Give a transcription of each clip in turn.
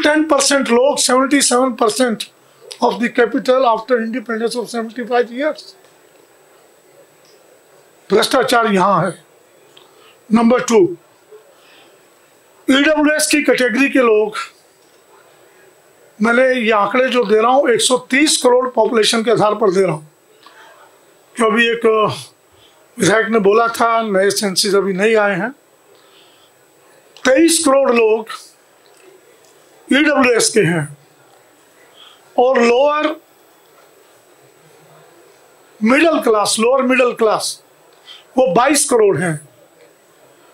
कुल 10% लोग 77% of the capital after independence of 75 years. भ्रष्टाचार यहाँ है। नंबर 2, EWS की कैटेगरी के लोग, मैंने ये आंकड़े जो दे रहा हूँ 130 करोड़ पॉपुलेशन के आधार पर दे रहा हूँ, जो अभी एक विधायक ने बोला था नए सेंसस अभी नहीं आए हैं। 23 करोड़ लोग EWS के हैं और लोअर मिडिल क्लास वो 22 करोड़ हैं।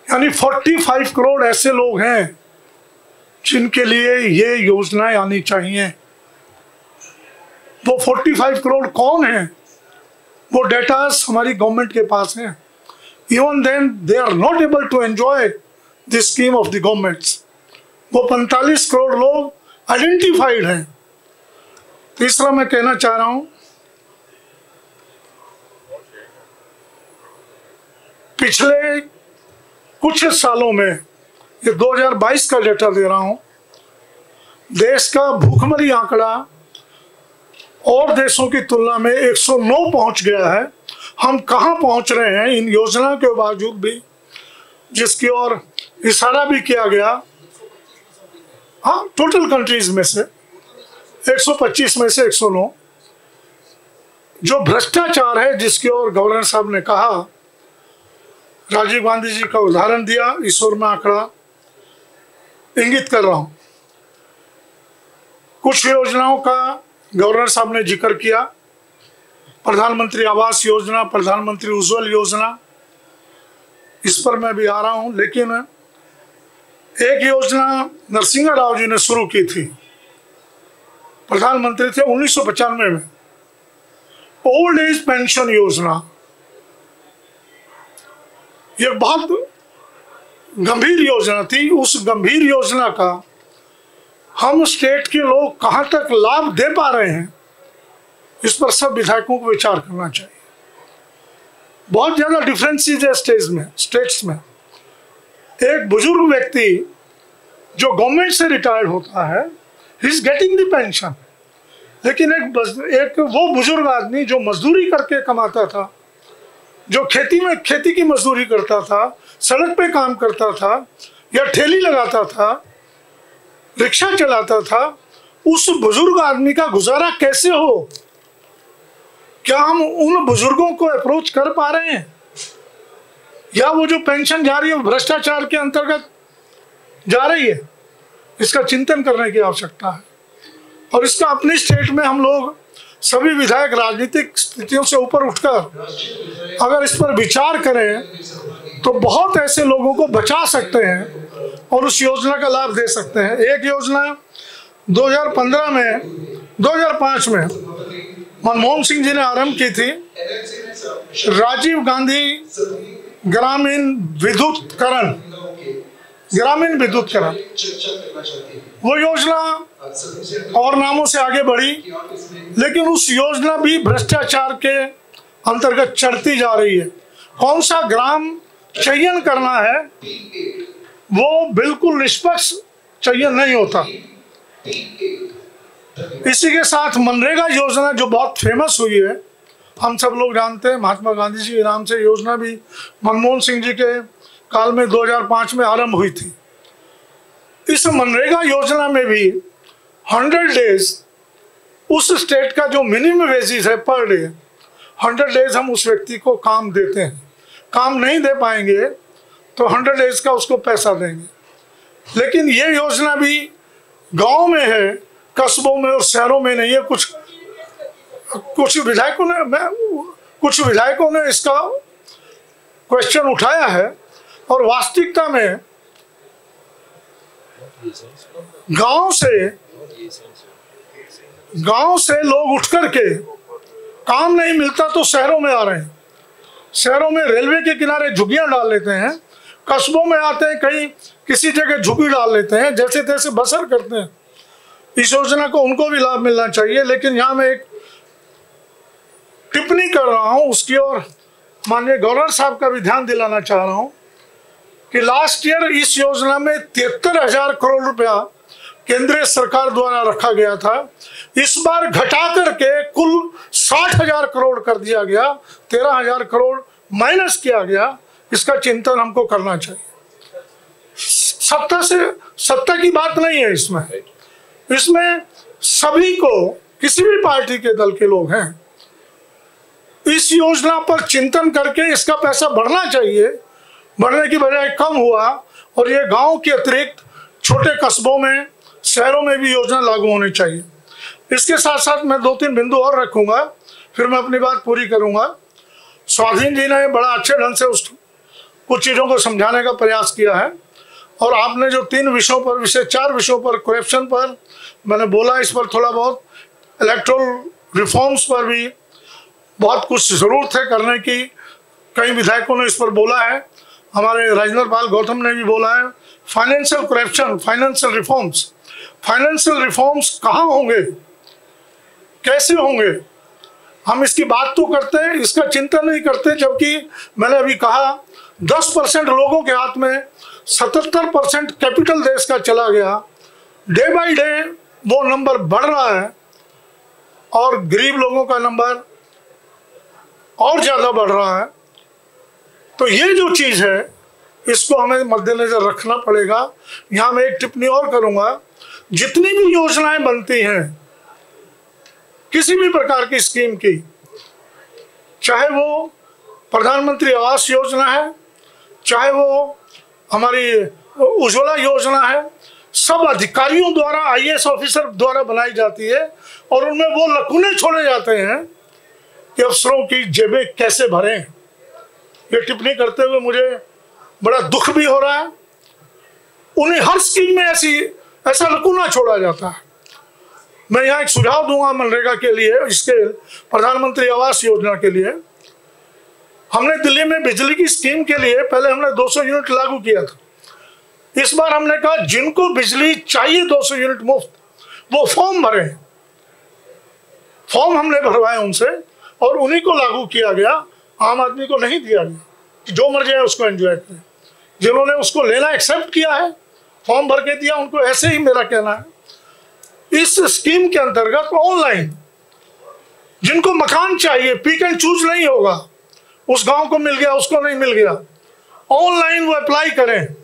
यानी 45 करोड़ ऐसे लोग हैं जिनके लिए ये योजनाएं आनी चाहिए। वो 45 करोड़ कौन हैं? वो डेटास हमारी गवर्नमेंट के पास हैं। Even then they are not able to enjoy the scheme of the governments. वो 45 करोड़ लोग आइडेंटिफाइड हैं। तीसरा मैं कहना चाह रहा हूं, पिछले कुछ सालों में, ये 2022 का डेटा दे रहा हूं, देश का भूखमरी आंकड़ा और देशों की तुलना में 109 पहुंच गया है। हम कहां पहुंच रहे हैं इन योजना के बावजूद भी, जिसकी ओर इशारा भी किया गया। हाँ, टोटल कंट्रीज में से 125 में से 109। जो भ्रष्टाचार है जिसकी ओर गवर्नर साहब ने कहा, राजीव गांधी जी का उदाहरण दिया, इस ओर मैं आंकड़ा इंगित कर रहा हूं। कुछ योजनाओं का गवर्नर साहब ने जिक्र किया, प्रधानमंत्री आवास योजना, प्रधानमंत्री उज्ज्वल योजना, इस पर मैं भी आ रहा हूं। लेकिन एक योजना नरसिंह राव जी ने शुरू की थी, प्रधानमंत्री थे 1995 में, ओल्ड एज पेंशन योजना। ये बहुत गंभीर योजना थी। उस गंभीर योजना का हम स्टेट के लोग कहां तक लाभ दे पा रहे हैं, इस पर सब विधायकों को विचार करना चाहिए। बहुत ज्यादा डिफरेंसेस है स्टेट्स में। एक बुजुर्ग व्यक्ति जो गवर्नमेंट से रिटायर्ड होता है, he is getting the pension, लेकिन एक वो बुजुर्ग आदमी जो मजदूरी करके कमाता था, जो खेती की मजदूरी करता था, सड़क पे काम करता था या ठेली लगाता था, रिक्शा चलाता था, उस बुजुर्ग आदमी का गुजारा कैसे हो? क्या हम उन बुजुर्गों को अप्रोच कर पा रहे हैं? या वो जो पेंशन जा रही है भ्रष्टाचार के अंतर्गत जा रही है? इसका चिंतन करने की आवश्यकता है। और इसका अपनी स्टेट में हम लोग सभी विधायक राजनीतिक स्थितियों से ऊपर उठकर अगर इस पर विचार करें तो बहुत ऐसे लोगों को बचा सकते हैं और उस योजना का लाभ दे सकते हैं। एक योजना 2005 में मनमोहन सिंह जी ने आरंभ की थी, राजीव गांधी ग्रामीण विद्युतीकरण। वो योजना और नामों से आगे बढ़ी, लेकिन उस योजना भी भ्रष्टाचार के अंतर्गत चढ़ती जा रही है। कौन सा ग्राम चयन करना है वो बिल्कुल निष्पक्ष चयन नहीं होता। इसी के साथ मनरेगा योजना जो बहुत फेमस हुई है, हम सब लोग जानते हैं, महात्मा गांधी जी के नाम से योजना भी मनमोहन सिंह जी के काल में 2005 में आरंभ हुई थी। इस मनरेगा योजना में भी 100 डेज उस स्टेट का जो मिनिमम वेजेस है पर डे, 100 डेज हम उस व्यक्ति को काम देते हैं। काम नहीं दे पाएंगे तो 100 डेज का उसको पैसा देंगे। लेकिन ये योजना भी गांव में है, कस्बों में और शहरों में नहीं है। कुछ विधायकों ने इसका क्वेश्चन उठाया है और वास्तविकता में गांव से लोग उठ करके काम नहीं मिलता तो शहरों में आ रहे हैं। शहरों में रेलवे के किनारे झुग्गियां डाल लेते हैं, कस्बों में आते हैं, कहीं किसी जगह झुग्गी डाल लेते हैं, जैसे तैसे बसर करते हैं। इस योजना को उनको भी लाभ मिलना चाहिए। लेकिन यहाँ मैं एक टिप्पणी कर रहा हूँ, उसकी ओर माननीय गवर्नर साहब का भी ध्यान दिलाना चाह रहा हूँ कि लास्ट ईयर इस योजना में 73,000 करोड़ रुपया केंद्रीय सरकार द्वारा रखा गया था, इस बार घटा करके कुल 60,000 करोड़ कर दिया गया, 13,000 करोड़ माइनस किया गया। इसका चिंतन हमको करना चाहिए। सत्ता की बात नहीं है इसमें सभी को, किसी भी पार्टी के दल के लोग हैं, इस योजना पर चिंतन करके इसका पैसा बढ़ना चाहिए। बढ़ने की बजाय कम हुआ, और ये गांव के अतिरिक्त छोटे कस्बों में, शहरों में भी योजना लागू होनी चाहिए। इसके साथ साथ मैं 2-3 बिंदु और रखूंगा, फिर मैं अपनी बात पूरी करूंगा। स्वाधीन जी ने बड़ा अच्छे ढंग से कुछ चीज़ों को समझाने का प्रयास किया है, और आपने जो 4 विषयों पर करप्शन पर मैंने बोला, इस पर थोड़ा बहुत, इलेक्टोरल रिफॉर्म्स पर भी बहुत कुछ ज़रूरत है करने की। कई विधायकों ने इस पर बोला है, हमारे राजेंद्र पाल गौतम ने भी बोला है। फाइनेंशियल करप्शन, फाइनेंशियल रिफॉर्म्स कहाँ होंगे, कैसे होंगे, हम इसकी बात तो करते हैं, इसका चिंतन नहीं करते। जबकि मैंने अभी कहा 10% लोगों के हाथ में 77% कैपिटल देश का चला गया। डे बाय डे वो नंबर बढ़ रहा है, और गरीब लोगों का नंबर और ज़्यादा बढ़ रहा है। तो ये जो चीज़ है, इसको हमें मद्देनजर रखना पड़ेगा। यहाँ मैं एक टिप्पणी और करूँगा, जितनी भी योजनाएं बनती हैं किसी भी प्रकार की स्कीम की, चाहे वो प्रधानमंत्री आवास योजना है, चाहे वो हमारी उज्ज्वला योजना है, सब अधिकारियों द्वारा, IAS ऑफिसर द्वारा बनाई जाती है, और उनमें वो लकुने छोड़े जाते हैं कि अफसरों की जेबें कैसे भरें। ये टिप्पणी करते हुए मुझे बड़ा दुख भी हो रहा है। उन्हें हर स्कीम में ऐसा लकुना छोड़ा जाता है। मैं यहाँ एक सुझाव दूंगा मनरेगा के लिए, इसके प्रधानमंत्री आवास योजना के लिए। हमने दिल्ली में बिजली की स्कीम के लिए पहले हमने 200 यूनिट लागू किया था। इस बार हमने कहा जिनको बिजली चाहिए 200 यूनिट मुफ्त, वो फॉर्म भरें। फॉर्म हमने भरवाए उनसे, और उन्हीं को लागू किया गया। आम आदमी को नहीं दिया गया कि जो मर्जी है उसको एंजॉय करें। जिन्होंने उसको लेना एक्सेप्ट किया है, फॉर्म भर के दिया, उनको ऐसे ही मेरा कहना है। इस स्कीम के अंतर्गत ऑनलाइन जिनको मकान चाहिए, पिक एंड चूज नहीं होगा, उस गांव को मिल गया, उसको नहीं मिल गया, ऑनलाइन वो अप्लाई करें,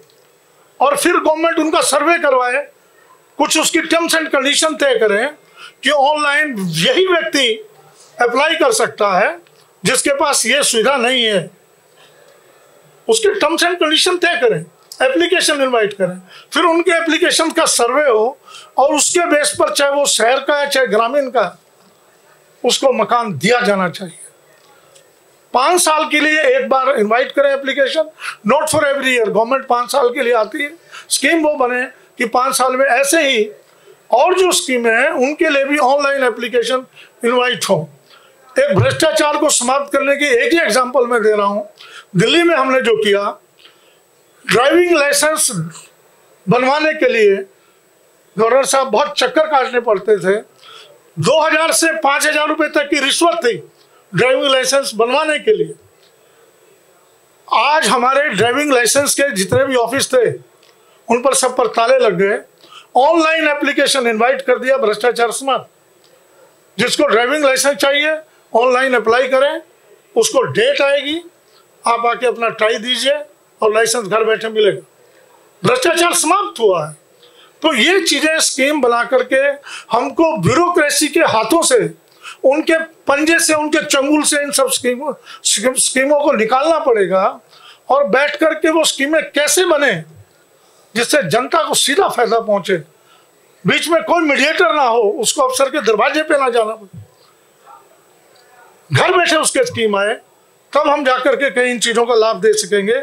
और फिर गवर्नमेंट उनका सर्वे करवाए, कुछ उसकी टर्म्स एंड कंडीशन तय करें कि ऑनलाइन यही व्यक्ति अप्लाई कर सकता है जिसके पास ये सुविधा नहीं है। उसके टर्म्स एंड कंडीशन तय करें, एप्लीकेशन इनवाइट करें, फिर उनके एप्लीकेशन का सर्वे हो, और उसके बेस पर चाहे वो शहर का है चाहे ग्रामीण का, उसको मकान दिया जाना चाहिए। 5 साल के लिए एक बार इनवाइट करें application, not for every year. Government 5 साल के लिए आती है, स्कीम वो बने कि 5 साल में ऐसे ही और जो स्कीमें हैं उनके लिए भी ऑनलाइन एप्लीकेशन इनवाइट हो। एक भ्रष्टाचार को समाप्त करने की एक ही एग्जांपल मैं दे रहा हूँ। दिल्ली में हमने जो किया, ड्राइविंग लाइसेंस बनवाने के लिए गवर्नर साहब बहुत चक्कर काटने पड़ते थे। 2000 से 5000 रुपये तक की रिश्वत थी ड्राइविंग लाइसेंस बनवाने के लिए। आज हमारे ड्राइविंग लाइसेंस के जितने भी ऑफिस थे उन पर सब पर ताले लग गए। ऑनलाइन एप्लीकेशन इनवाइट कर दिया, भ्रष्टाचार समाप्त। जिसको ड्राइविंग लाइसेंस चाहिए ऑनलाइन अप्लाई करें, उसको डेट आएगी, आप आके अपना ट्राई दीजिए और लाइसेंस घर बैठे मिलेगा। भ्रष्टाचार समाप्त हुआ है। तो ये चीजें स्कीम बना करके हमको ब्यूरोक्रेसी के हाथों से, उनके पंजे से, उनके चंगुल से इन सब स्कीमों को निकालना पड़ेगा, और बैठ करके वो स्कीमें कैसे बने जिससे जनता को सीधा फायदा पहुंचे, बीच में कोई मीडिएटर ना हो, उसको अफसर के दरवाजे पे ना जाना पड़े, घर बैठे उसके स्कीम आए, तब हम जाकर के कई इन चीजों का लाभ दे सकेंगे।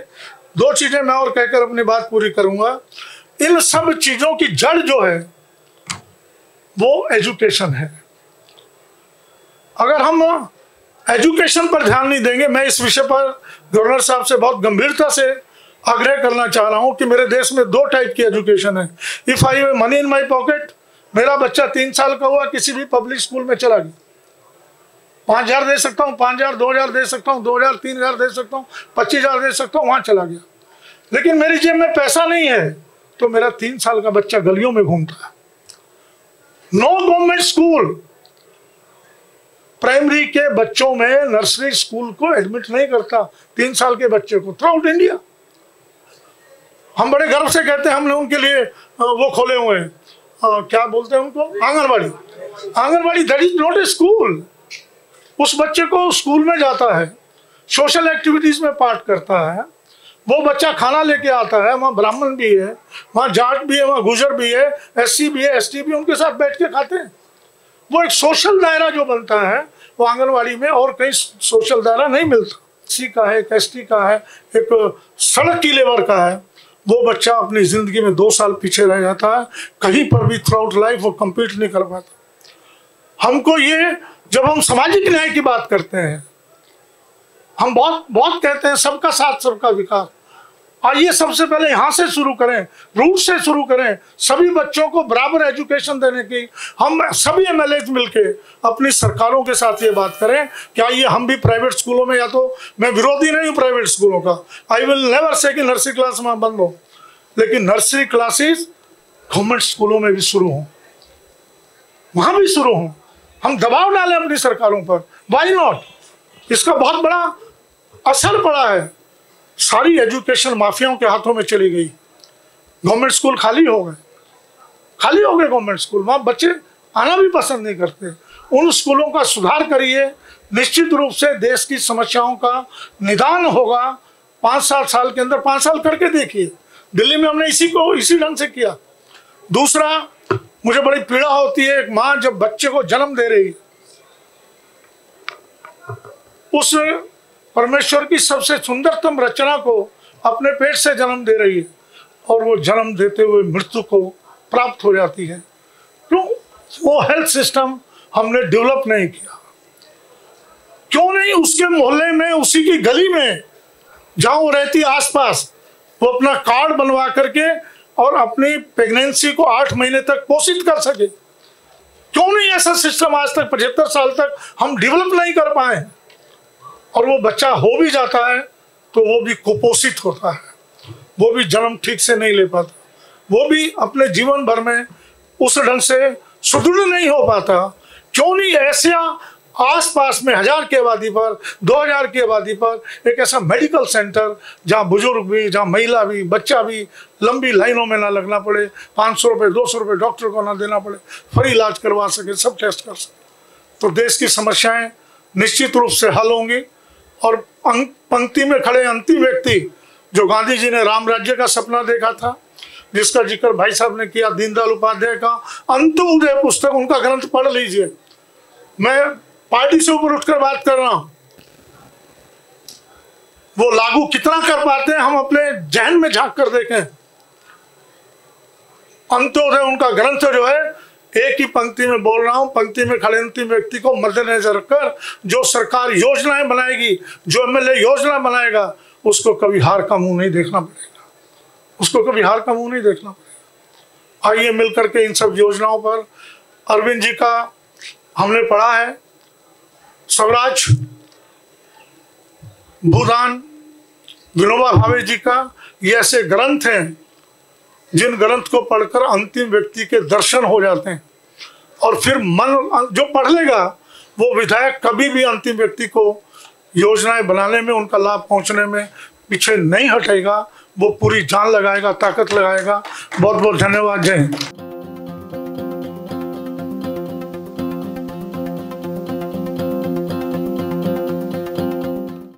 2 चीजें मैं और कहकर अपनी बात पूरी करूंगा। इन सब चीजों की जड़ जो है वो एजुकेशन है। अगर हम एजुकेशन पर ध्यान नहीं देंगे, मैं इस विषय पर गवर्नर साहब से बहुत गंभीरता से आग्रह करना चाह रहा हूं कि मेरे देश में 2 टाइप की एजुकेशन है। If I have money in my pocket, मेरा बच्चा 3 साल का हुआ, किसी भी पब्लिक स्कूल में चला गया, 5000 दे सकता हूँ, 5000, 2000 दे सकता हूँ, 2000, 3000 दे सकता हूँ, 25000 दे सकता हूँ, वहां चला गया। लेकिन मेरी जेब में पैसा नहीं है, तो मेरा 3 साल का बच्चा गलियों में घूमता है। नो गवर्नमेंट स्कूल प्राइमरी के बच्चों में नर्सरी स्कूल को एडमिट नहीं करता 3 साल के बच्चे को थ्रू आउट इंडिया। हम बड़े गर्व से कहते हैं हमने उनके लिए वो खोले हुए हैं, क्या बोलते हैं उनको, anganwadi. Anganwadi that is not a school. उस बच्चे को स्कूल में जाता है, सोशल एक्टिविटीज में पार्ट करता है, वो बच्चा खाना लेके आता है, वहाँ ब्राह्मण भी है, वहाँ जाट भी है, वहाँ गुजर भी है, SC भी है, ST भी, उनके साथ बैठ के खाते हैं। वो एक सोशल दायरा जो बनता है वो आंगनवाड़ी में और कहीं सोशल दायरा नहीं मिलता। SC का है, एक ST का है, एक सड़क की लेबर का है, वो बच्चा अपनी जिंदगी में 2 साल पीछे रह जाता है, कहीं पर भी थ्रू आउट लाइफ वो कम्पीट नहीं कर पाता। हमको ये, जब हम सामाजिक न्याय की बात करते हैं, हम बहुत कहते हैं सबका साथ सबका विकास। आइए सबसे पहले यहाँ से शुरू करें, रूट से शुरू करें, सभी बच्चों को बराबर एजुकेशन देने की। हम सभी MLAs मिलके अपनी सरकारों के साथ ये बात करें कि आइए हम भी प्राइवेट स्कूलों में, या तो मैं विरोधी नहीं हूँ प्राइवेट स्कूलों का, आई विल नेवर से कि नर्सरी क्लास वहाँ बंद हो, लेकिन नर्सरी क्लासेस गवर्नमेंट स्कूलों में भी शुरू हों, वहाँ भी शुरू हों। हम दबाव डालें अपनी सरकारों पर, वाई नॉट। इसका बहुत बड़ा असर पड़ा है, सारी एजुकेशन माफियाओं के हाथों में चली गई, गवर्नमेंट स्कूल खाली हो गए गवर्नमेंट स्कूल, वहाँ बच्चे आना भी पसंद नहीं करते। उन स्कूलों का सुधार करिए, निश्चित रूप से देश की समस्याओं का निदान होगा। 5-7 साल के अंदर, 5 साल करके देखिए, दिल्ली में हमने इसी ढंग से किया। दूसरा, मुझे बड़ी पीड़ा होती है, एक माँ जब बच्चे को जन्म दे रही, उस परमेश्वर की सबसे सुंदरतम रचना को अपने पेट से जन्म दे रही है, और वो जन्म देते हुए मृत्यु को प्राप्त हो जाती है। क्यों? वो हेल्थ सिस्टम हमने डेवलप नहीं किया। क्यों नहीं उसके मोहल्ले में, उसी की गली में जहां वो रहती आसपास, वो अपना कार्ड बनवा करके और अपनी प्रेगनेंसी को 8 महीने तक पोषित कर सके? क्यों नहीं ऐसा सिस्टम आज तक 75 साल तक हम डेवलप नहीं कर पाए? और वो बच्चा हो भी जाता है तो वो भी कुपोषित होता है, वो भी जन्म ठीक से नहीं ले पाता, वो भी अपने जीवन भर में उस ढंग से सुदृढ़ नहीं हो पाता। क्यों नहीं ऐसे आसपास में 1000 की आबादी पर, 2000 की आबादी पर एक ऐसा मेडिकल सेंटर जहाँ बुजुर्ग भी, जहाँ महिला भी, बच्चा भी लंबी लाइनों में ना लगना पड़े, 500 रुपये 200 रुपये डॉक्टर को ना देना पड़े, फ्री इलाज करवा सके, सब टेस्ट कर सके, तो देश की समस्याएं निश्चित रूप से हल होंगी। और पंक्ति में खड़े अंतिम व्यक्ति, जो गांधी जी ने राम राज्य का सपना देखा था, जिसका जिक्र भाई साहब ने किया, दीनदयाल उपाध्याय का अंत्योदय पुस्तक, उनका ग्रंथ पढ़ लीजिए। मैं पार्टी से ऊपर उठकर बात कर रहा हूं, वो लागू कितना कर पाते हैं हम अपने जहन में झांक कर देखें। अंत्योदय उनका ग्रंथ जो है, एक ही पंक्ति में बोल रहा हूं, पंक्ति में खड़े अंतिम व्यक्ति को मद्देनजर रखकर जो सरकार योजनाएं बनाएगी, जो MLA योजना बनाएगा, उसको कभी हार का मुंह नहीं देखना पड़ेगा, उसको कभी हार का मुंह नहीं देखना पड़ेगा। आइए मिलकर के इन सब योजनाओं पर, अरविंद जी का हमने पढ़ा है, स्वराज, भूदान, विनोबा भावे जी का, ये ऐसे ग्रंथ हैं जिन ग्रंथ को पढ़कर अंतिम व्यक्ति के दर्शन हो जाते हैं, और फिर मन जो पढ़ लेगा वो विधायक कभी भी अंतिम व्यक्ति को योजनाएं बनाने में, उनका लाभ पहुंचने में पीछे नहीं हटेगा, वो पूरी जान लगाएगा, ताकत लगाएगा। बहुत बहुत धन्यवाद, जय हिंद।